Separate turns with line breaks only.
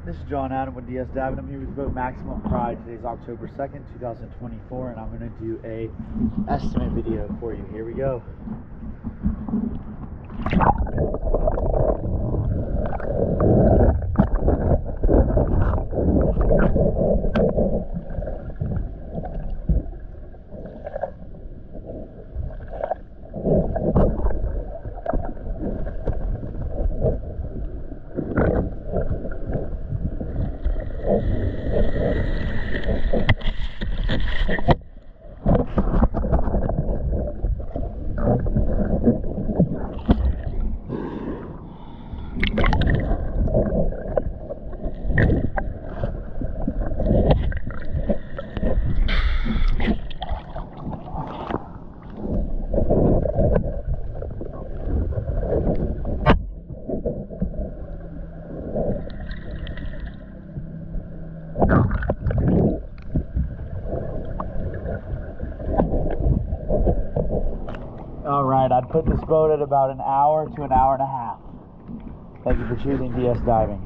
This is John Adam with DS Diving. I'm here with the boat Maximum Pride. Today's October 2nd, 2024, and I'm going to do a estimate video for you. Here we go. Alright, I'd put this boat at about an hour to an hour and a half. Thank you for choosing DS Diving.